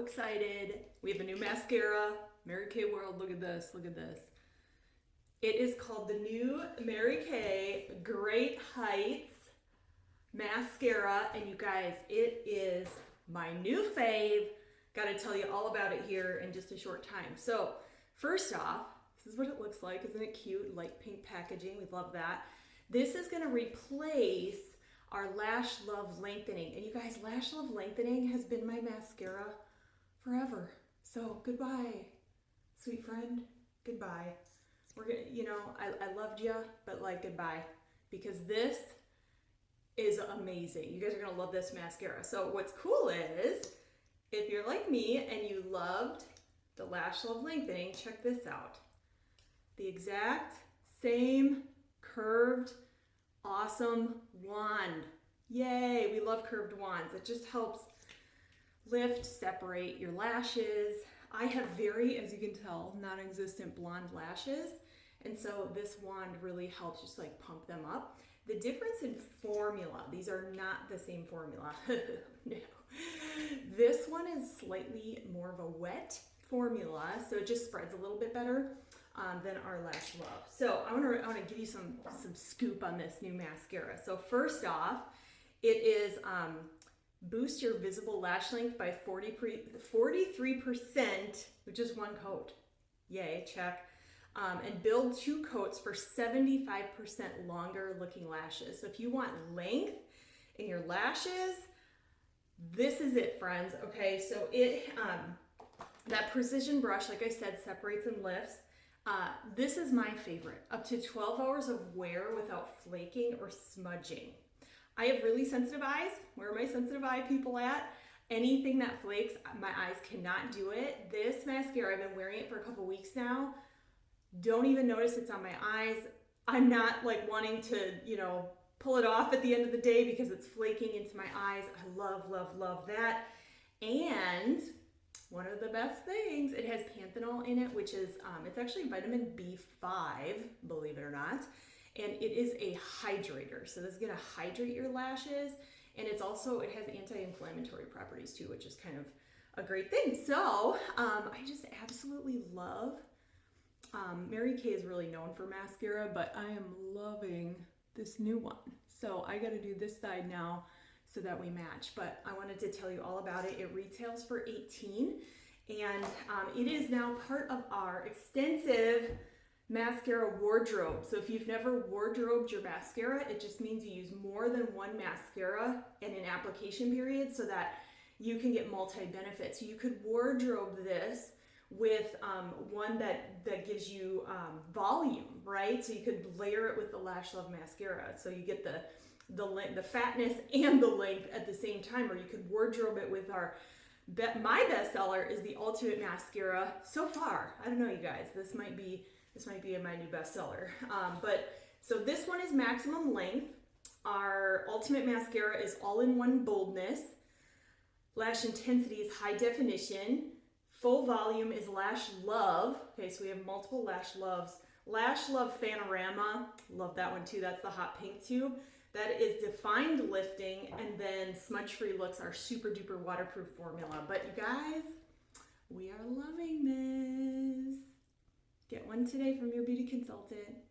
excited. We have a new mascara. Mary Kay World, look at this, look at this. It is called the new Mary Kay Great Heights Mascara. And you guys, it is my new fave. Gotta tell you all about it here in just a short time. So first off, this is what it looks like. Isn't it cute? Light pink packaging, we love that. This is gonna replace our Lash Love Lengthening. And you guys, Lash Love Lengthening has been my mascara forever. So goodbye, sweet friend, goodbye. We're gonna, you know, I loved you, but like goodbye, because this is amazing. You guys are gonna love this mascara. So what's cool is, if you're like me and you loved the Lash Love Lengthening, check this out. The exact same curved, awesome wand. Yay, we love curved wands. It just helps lift, separate your lashes. I have very, as you can tell, non-existent blonde lashes. And so this wand really helps just like pump them up. The difference in formula, these are not the same formula. No. This one is slightly more of a wet formula, so it just spreads a little bit better than our Lash Love. So I want to give you some scoop on this new mascara. So first off, it is boost your visible lash length by 43%, which is one coat. Yay, check. And build 2 coats for 75% longer looking lashes. So if you want length in your lashes, this is it, friends. Okay, so it that precision brush, like I said, separates and lifts. This is my favorite. Up to 12 hours of wear without flaking or smudging. I have really sensitive eyes. Where are my sensitive eye people at? Anything that flakes, my eyes cannot do it. This mascara, I've been wearing it for a couple weeks now. Don't even notice it's on my eyes. I'm not like wanting to, you know, pull it off at the end of the day because it's flaking into my eyes. I love, love, love that. And one of the best things, it has Panthenol in it, which is, it's actually vitamin B5, believe it or not. And it is a hydrator. So this is gonna hydrate your lashes. And it's also, it has anti-inflammatory properties too, which is kind of a great thing. So I just absolutely love, Mary Kay is really known for mascara, but I am loving this new one. So I gotta do this side now so that we match, but I wanted to tell you all about it. It retails for $18, and it is now part of our extensive mascara wardrobe. So if you've never wardrobed your mascara, it just means you use more than one mascara in an application period so that you can get multi-benefits. You could wardrobe this with one that gives you volume, right? So you could layer it with the Lash Love mascara. So you get the fatness and the length at the same time, or you could wardrobe it with my bestseller is the Ultimate Mascara. So far, I don't know, you guys, this might be my new bestseller. But so this one is maximum length. Our Ultimate Mascara is all-in-one boldness. Lash intensity is high definition. Full volume is Lash Love. Okay, so we have multiple Lash Loves. Lash Love Panorama, love that one too. That's the hot pink tube. That is defined lifting, and then smudge-free looks are super duper waterproof formula. But you guys, we are loving this. Get one today from your beauty consultant.